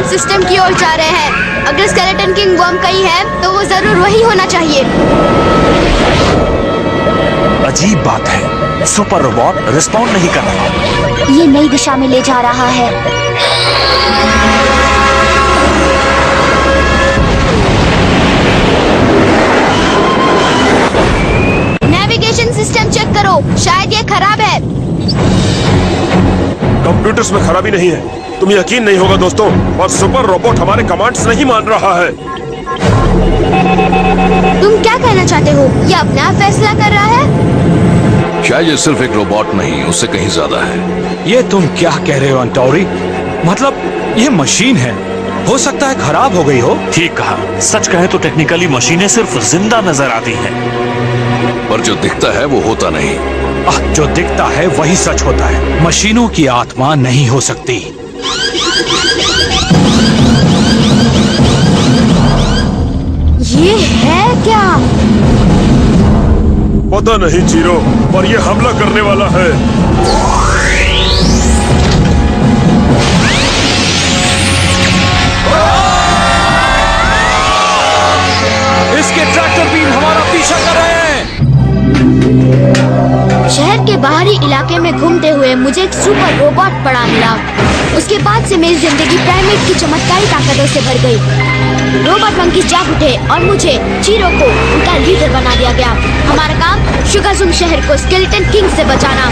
Navigation system की ओर जा रहे हैं। अगर स्केलेटन किंग बम कहीं है तो वो जरूर वही होना चाहिए। अजीब बात है, सुपर रोबोट रिस्पॉन्ड नहीं कर रहा। ये नई दिशा में ले जा रहा है। नेविगेशन सिस्टम चेक करो, शायद ये खराब है। कंप्यूटर्स में खराबी नहीं है, तुम्हें यकीन नहीं होगा दोस्तों, और सुपर रोबोट हमारे कमांड्स नहीं मान रहा है। तुम क्या कहना चाहते हो? ये अपना फैसला कर रहा है? शायद ये सिर्फ एक रोबोट नहीं, उससे कहीं ज्यादा है। ये तुम क्या कह रहे हो अंटोरी? मतलब ये मशीन है, हो सकता है खराब हो गई हो। ठीक कहा। सच कहे तो टेक्निकली मशीनें सिर्फ जिंदा नजर आती हैं, पर जो दिखता है वो होता नहीं। जो दिखता है वही सच होता है। मशीनों की आत्मा नहीं हो सकती। ये है क्या? पता नहीं जीरो, पर ये हमला करने वाला है। इसके ट्रैक्टर बीम हमारा पीछा कर रहे हैं। शहर के बाहरी इलाके में घूमते हुए मुझे एक सुपर रोबोट पड़ा मिला। उसके बाद से मेरी जिंदगी प्राइमेट की चमत्कारी ताकतों से भर गई। रोबोट मंकीज जाग उठे और मुझे चीरो को उनका लीडर बना दिया गया। हमारा काम शुगाजुम शहर को स्केलेटन किंग से बचाना।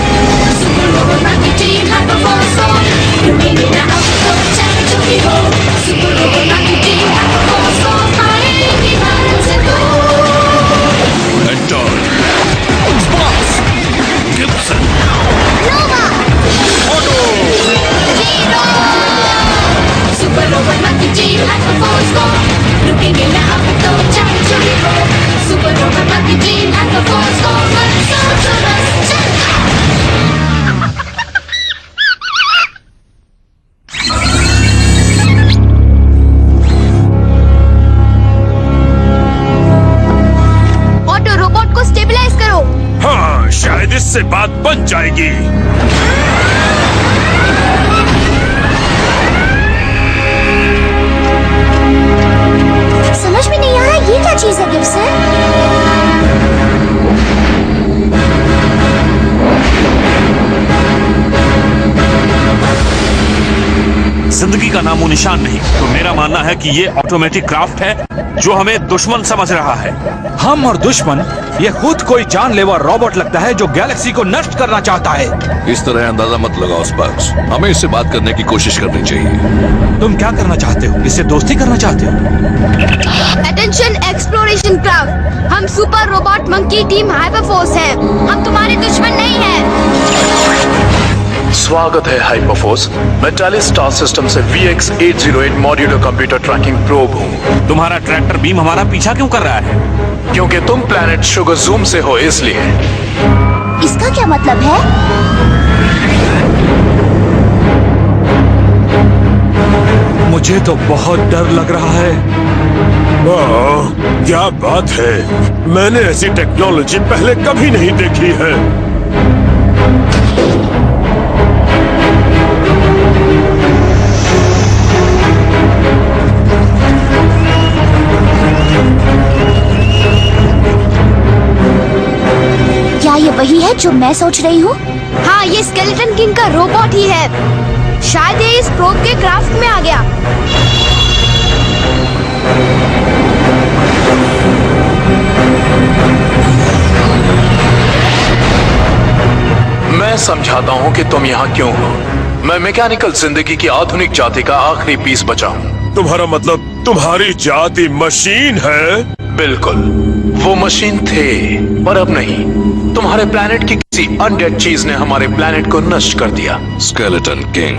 ऑटो रोबोट को स्टेबलाइज करो। हाँ, शायद इससे बात बन जाएगी। समझ में नहीं आ रहा ये क्या चीज है गिब्सन? जिंदगी का नामो निशान नहीं। तो मेरा मानना है कि ये ऑटोमेटिक क्राफ्ट है जो हमें दुश्मन समझ रहा है। हम और दुश्मन, ये खुद कोई जानलेवा रोबोट लगता है जो गैलेक्सी को नष्ट करना चाहता है। इस तरह अंदाजा मत लगाओ स्पार्क्स, हमें इससे बात करने की कोशिश करनी चाहिए। तुम क्या करना चाहते हो? इससे दोस्ती करना चाहते हो? अटेंशन एक्सप्लोरेशन क्राफ्ट, हम सुपर रोबोट मंकी टीम हाइपरफोर्स हैं। हम तुम्हारे दुश्मन नहीं हैं। स्वागत है हाइपरफोर्स। मैं टैली स्टार सिस्टम से VX808 modular computer trekking probe हूँ। तुम्हारा ट्रैक्टर बीम हमारा पीछा क्यों कर रहा है? क्योंकि तुम प्लैनेट शुगाजुम से हो, इसलिए। इसका क्या मतलब है? मुझे तो बहुत डर लग रहा है। वाह, क्या बात है, मैंने ऐसी टेक्नोलॉजी पहले कभी नहीं देखी है। क्या ये वही है जो मैं सोच रही हूँ? हाँ, ये स्केलेटन किंग का रोबोट ही है। शायद ये इस प्रोब के क्राफ्ट में आ गया। मैं समझाता हूँ कि तुम यहाँ क्यों हो। मैं मैकेनिकल जिंदगी की आधुनिक जाति का आखिरी पीस बचा हूँ। तुम्हारा मतलब तुम्हारी जाति मशीन है? बिल्कुल, वो मशीन थे, पर अब नहीं। तुम्हारे प्लैनेट की किसी अनडेड चीज ने हमारे प्लैनेट को नष्ट कर दिया। स्केलेटन किंग,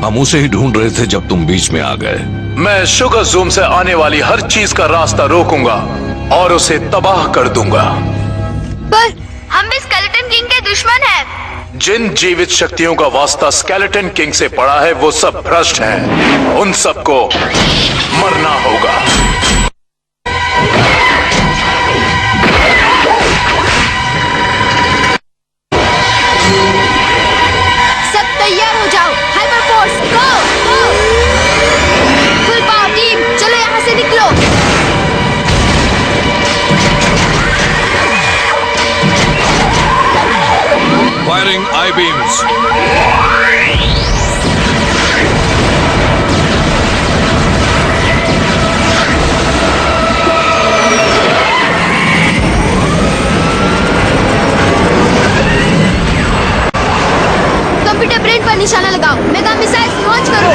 हम उसे ही ढूंढ रहे थे जब तुम बीच में आ गए। मैं शुगाजुम से आने वाली हर चीज का रास्ता रोकूंगा और उसे तबाह कर दूंगा। पर हम भी स्केलेटन किंग के दुश्मन हैं। जिन जीवित शक्तियों का वास्ता स्केलेटन किंग से पड़ा है वो सब भ्रष्ट हैं। उन सबको मरना होगा। सब तैयार हो जाओ। हाइपरफोर्स, गो! फायरिंग आई बीम्स। कंप्यूटर ब्रेन पर निशाना लगाओ। मेगा मिसाइल लॉन्च करो।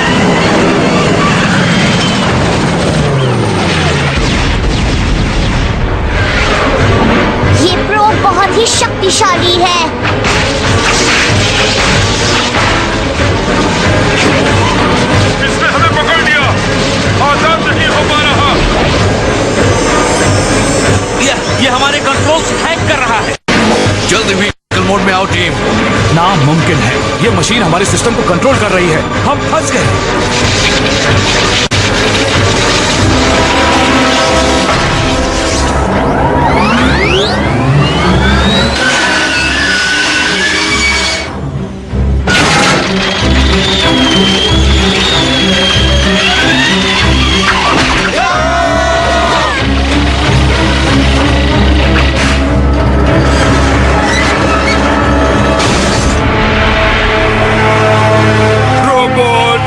ये प्रोब बहुत ही शक्तिशाली है। इसने हमें पकड़ लिया, आजाद नहीं हो पा रहा। ये हमारे कंट्रोल्स हैक कर रहा है। जल्दी व्हीकल मोड में आओ टीम। नामुमकिन है, ये मशीन हमारे सिस्टम को कंट्रोल कर रही है। हम फंस गए। रोबोट,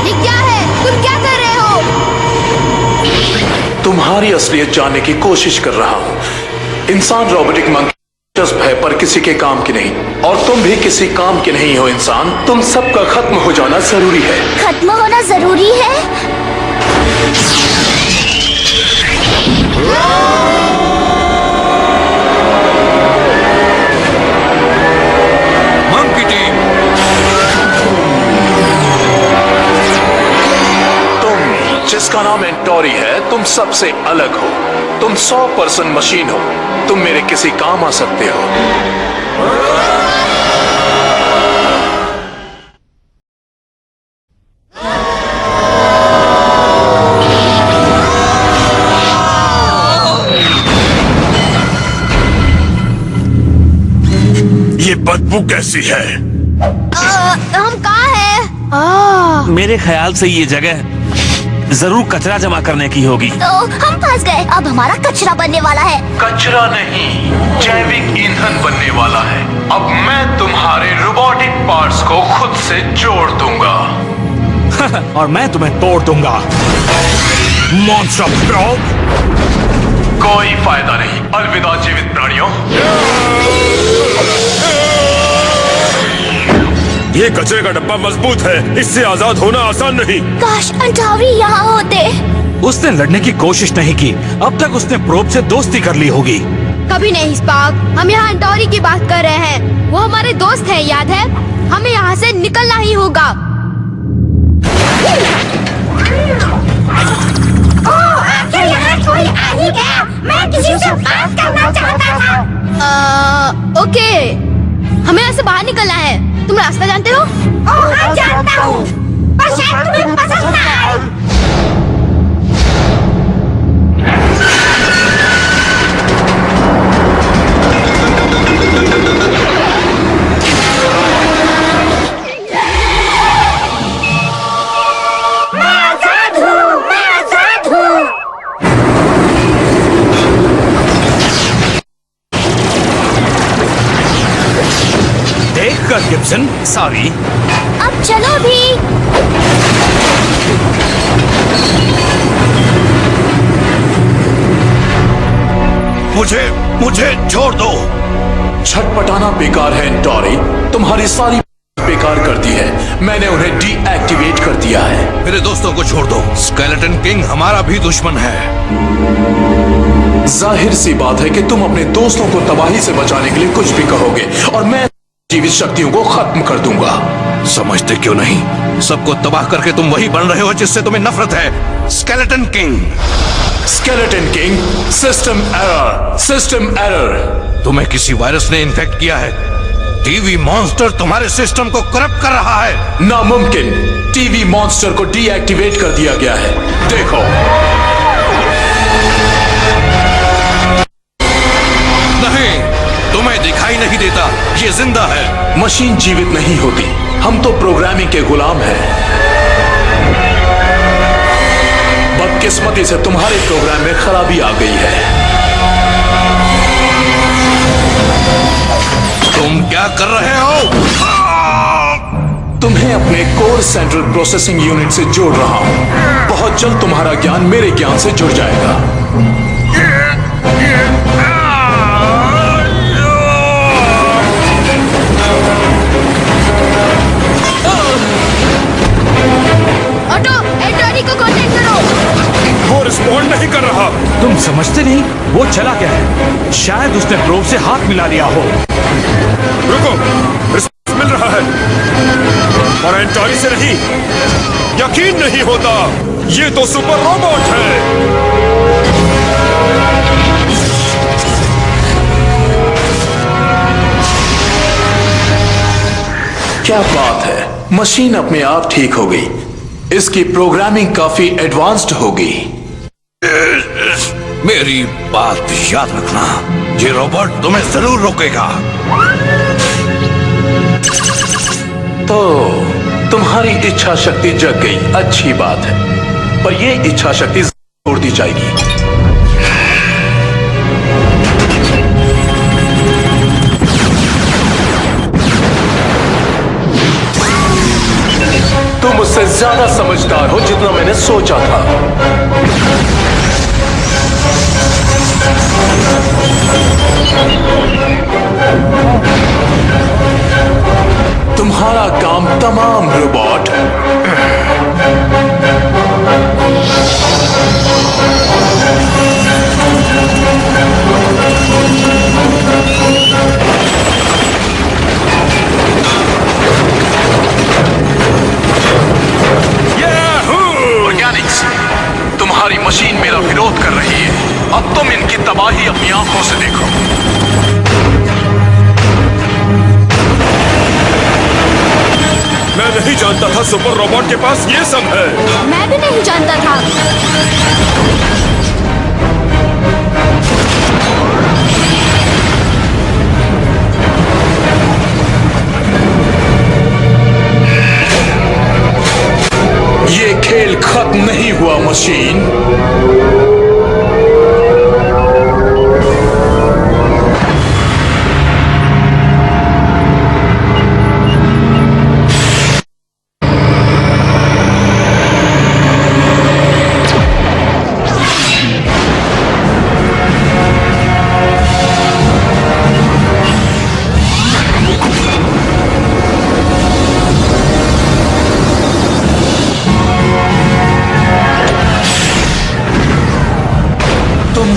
ये क्या है? तुम क्या कर रहे हो? तुम्हारी असलियत जानने की कोशिश कर रहा हूं। इंसान रोबोटिक मंकी है पर किसी के काम की नहीं, और तुम भी किसी काम के नहीं हो इंसान। तुम सबका खत्म हो जाना जरूरी है। खत्म होना जरूरी है। मंकी टीम, तुम जिसका नाम एंटोरी है, तुम सबसे अलग हो। तुम 100% मशीन हो। तुम मेरे किसी काम आ सकते हो। ये बदबू कैसी है? हम कहाँ हैं? मेरे ख्याल से ये जगह जरूर कचरा जमा करने की होगी। तो हम फंस गए। अब हमारा कचरा बनने वाला है। कचरा नहीं, जैविक ईंधन बनने वाला है। अब मैं तुम्हारे रोबोटिक पार्ट्स को खुद से जोड़ दूंगा। और मैं तुम्हें तोड़ दूंगा। मॉन्स्टर प्रोब, कोई फायदा नहीं। अलविदा जीवित प्राणियों। ये कचरे का डब्बा मजबूत है, इससे आजाद होना आसान नहीं। काश अंटावी यहाँ होते। उसने लड़ने की कोशिश नहीं की। अब तक उसने प्रोब से दोस्ती कर ली होगी। कभी नहीं स्पार्क, हम यहाँ अंटोरी की बात कर रहे हैं। वो हमारे दोस्त हैं, याद है? हमें यहाँ से निकलना ही होगा। मैं किसी से बात करना चाहता था। ओके, हमें यहाँ से बाहर निकलना है। तुम रास्ता जानते हो? हाँ जानता हूँ, पर शायद तुम्हें पसंद ना आए। मैं आजाद हूँ, मैं आजाद हूँ। देख कर गिब्सन, सॉरी। अब चलो भी। मुझे छोड़ दो। छटपटाना बेकार है एंटोरी। तुम्हारी सारी बेकार कर दी है। मैंने उन्हें डीएक्टिवेट कर दिया है। मेरे दोस्तों को छोड़ दो। स्केलेटन किंग हमारा भी दुश्मन है। जाहिर सी बात है कि तुम अपने दोस्तों को तबाही से बचाने के लिए कुछ भी कहोगे, और मैं जीवित शक्तियों को खत्म कर दूंगा। समझते क्यों नहीं? सबको तबाह करके तुम वही बन रहे हो जिससे तुम्हें नफरत है। Skeleton king. Skeleton king, system error, system error. तुम्हें किसी वायरस ने इन्फेक्ट किया है। टीवी मॉन्स्टर तुम्हारे सिस्टम को करप्ट कर रहा है। नामुमकिन। टीवी मॉन्स्टर को डीएक्टिवेट कर दिया गया है। देखो। ये जिंदा है। मशीन जीवित नहीं होती, हम तो प्रोग्रामिंग के गुलाम हैं। बदकिस्मती से तुम्हारे प्रोग्राम में खराबी आ गई है। तुम क्या कर रहे हो? तुम्हें अपने कोर सेंट्रल प्रोसेसिंग यूनिट से जोड़ रहा हूं। बहुत जल्द तुम्हारा ज्ञान मेरे ज्ञान से जुड़ जाएगा। ऑटो, एंटोनी को कांटेक्ट करो। वो रिस्पॉन्ड नहीं कर रहा। तुम समझते नहीं वो चला क्या है? शायद उसने प्रोब से हाथ मिला लिया हो। रुको, रिस्पॉन्स मिल रहा है और एंटोनी से नहीं। यकीन नहीं होता, ये तो सुपर रोबोट है। क्या बात है, मशीन अपने आप ठीक हो गई। इसकी प्रोग्रामिंग काफी एडवांस्ड होगी। मेरी बात याद रखना, ये रोबोट तुम्हें जरूर रोकेगा। तो तुम्हारी इच्छा शक्ति जग गई, अच्छी बात है, पर यह इच्छा शक्ति छोड़ दी जाएगी। तुम मुझसे ज्यादा समझदार हो जितना मैंने सोचा था। तुम्हारा काम तमाम रोबोट। ऑर्गेनिक्स, तुम्हारी मशीन मेरा विरोध कर रही है। अब तुम इनकी तबाही अपनी आंखों से देखो। मैं नहीं जानता था सुपर रोबोट के पास ये सब है। मैं भी नहीं जानता था। ये खेल खत्म नहीं हुआ मशीन।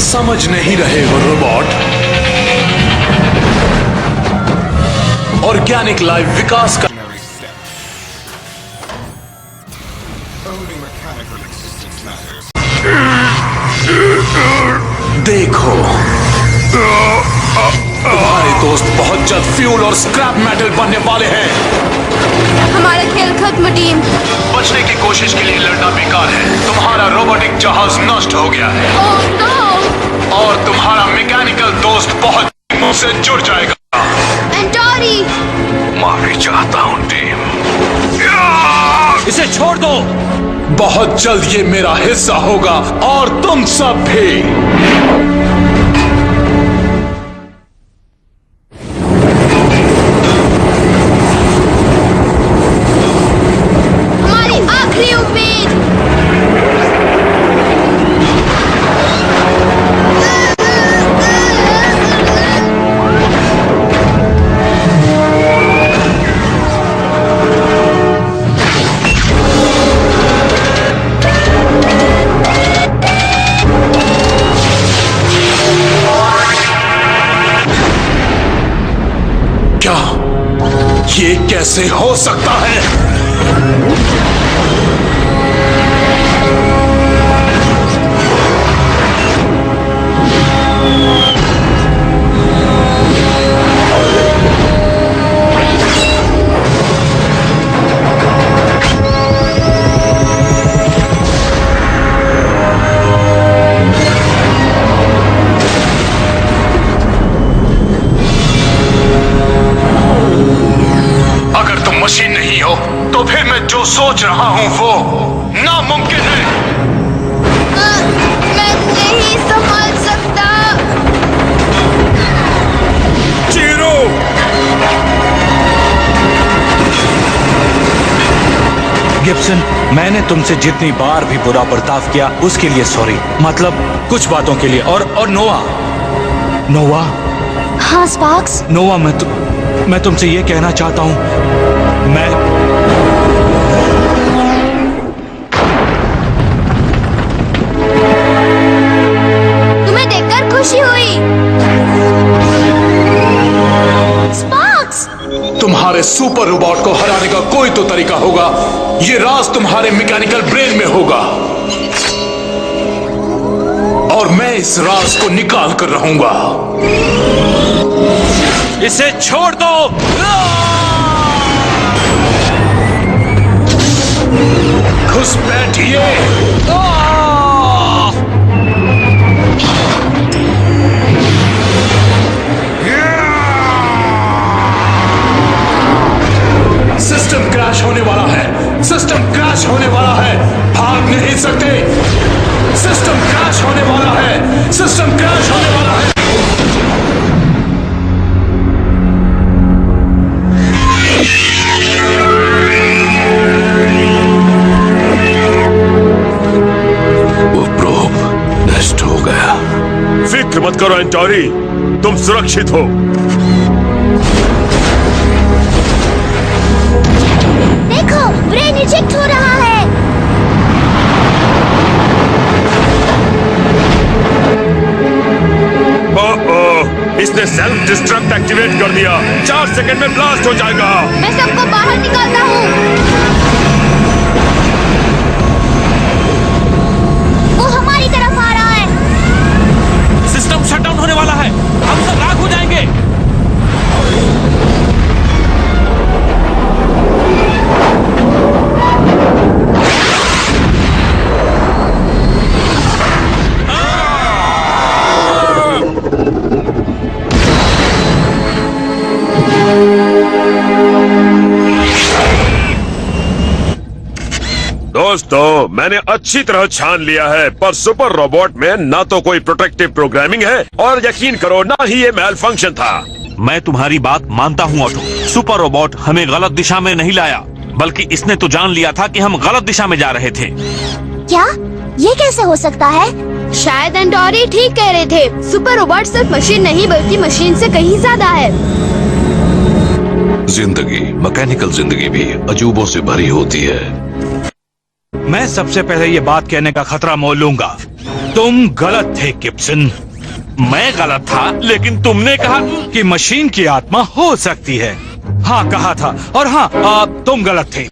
समझ नहीं रहे हो रोबोट। ऑर्गेनिक लाइफ विकास का देखो, तुम्हारे दोस्त बहुत जल्द फ्यूल और स्क्रैप मेटल बनने वाले हैं। हमारा खेल खत्म टीम। बचने की कोशिश के लिए लड़ना बेकार है। तुम्हारा रोबोटिक जहाज नष्ट हो गया है। Oh no! और तुम्हारा मैकेनिकल दोस्त बहुत मुझसे जुड़ जाएगा। एंटोनी! माफी चाहता हूं टीम। इसे छोड़ दो। बहुत जल्द ये मेरा हिस्सा होगा और तुम सब भी। हमारी आखिरी उम्मीद। ये कैसे हो सकता है? गिब्सन, मैंने तुमसे जितनी बार भी बुरा बर्ताव किया उसके लिए सॉरी। मतलब कुछ बातों के लिए। और नोवा। हाँ स्पार्क्स। नोवा, मैं तुमसे ये कहना चाहता हूँ, तुम्हें देखकर खुशी हुई। स्पार्क्स, तुम्हारे सुपर रोबोट को हराने का कोई तो तरीका होगा। ये राज तुम्हारे मैकेनिकल ब्रेन में होगा और मैं इस राज को निकाल कर रहूंगा। इसे छोड़ दो। घुस बैठिए। सिस्टम क्रैश होने वाला है। सिस्टम क्रैश होने वाला है। भाग नहीं सकते। सिस्टम क्रैश होने वाला है। सिस्टम क्रैश होने वाला है। वो प्रोब नष्ट हो गया। फिक्र मत करो एंटोरी, तुम सुरक्षित हो। देखो, ब्रेन इजेक्ट हो रहा है। इसने सेल्फ डिस्ट्रक्ट एक्टिवेट कर दिया। 4 सेकंड में ब्लास्ट हो जाएगा। मैं सबको बाहर निकालता हूँ। वो हमारी तरफ आ रहा है। सिस्टम शटडाउन होने वाला है। हम सब राख हो जाएंगे। दोस्तों, मैंने अच्छी तरह छान लिया है, पर सुपर रोबोट में ना तो कोई प्रोटेक्टिव प्रोग्रामिंग है और यकीन करो ना ही ये मैल फंक्शन था। मैं तुम्हारी बात मानता हूँ ऑटो। सुपर रोबोट हमें गलत दिशा में नहीं लाया, बल्कि इसने तो जान लिया था कि हम गलत दिशा में जा रहे थे। क्या? ये कैसे हो सकता है? शायद एंटोरी ठीक कह रहे थे। सुपर रोबोट सिर्फ मशीन नहीं बल्कि मशीन से कहीं ज्यादा है। जिंदगी, मैकेनिकल जिंदगी भी अजूबों से भरी होती है। मैं सबसे पहले ये बात कहने का खतरा मोल लूंगा, तुम गलत थे गिब्सन। मैं गलत था, लेकिन तुमने कहा कि मशीन की आत्मा हो सकती है। हाँ कहा था। और हाँ, तुम गलत थे।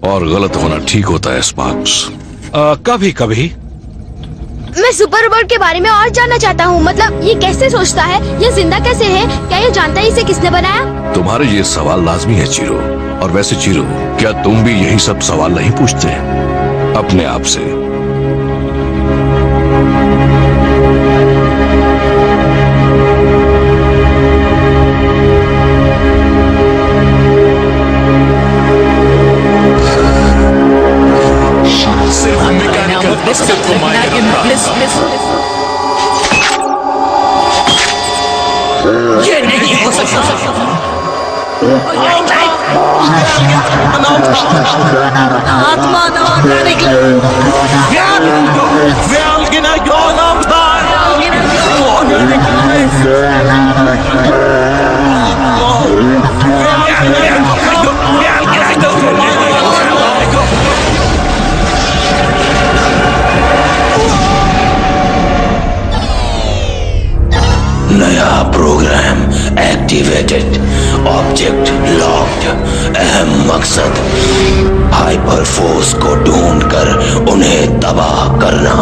और गलत होना ठीक होता है स्पार्क्स। कभी कभी। मैं सुपर रोबोट के बारे में और जानना चाहता हूँ। मतलब ये कैसे सोचता है? ये जिंदा कैसे है? क्या ये जानता है इसे किसने बनाया? तुम्हारे ये सवाल लाजमी है चीरो। और वैसे चीरो, क्या तुम भी यही सब सवाल नहीं पूछते अपने आप से? सिर्फ मैकेनिकल अस्तित्व मायने रखता है। ये नहीं हो सकता। आत्मा नया प्रोग्राम एक्टिवेटेड, ऑब्जेक्ट लॉक्ड। अहम मकसद हाइपर फोर्स को ढूंढकर उन्हें तबाह करना।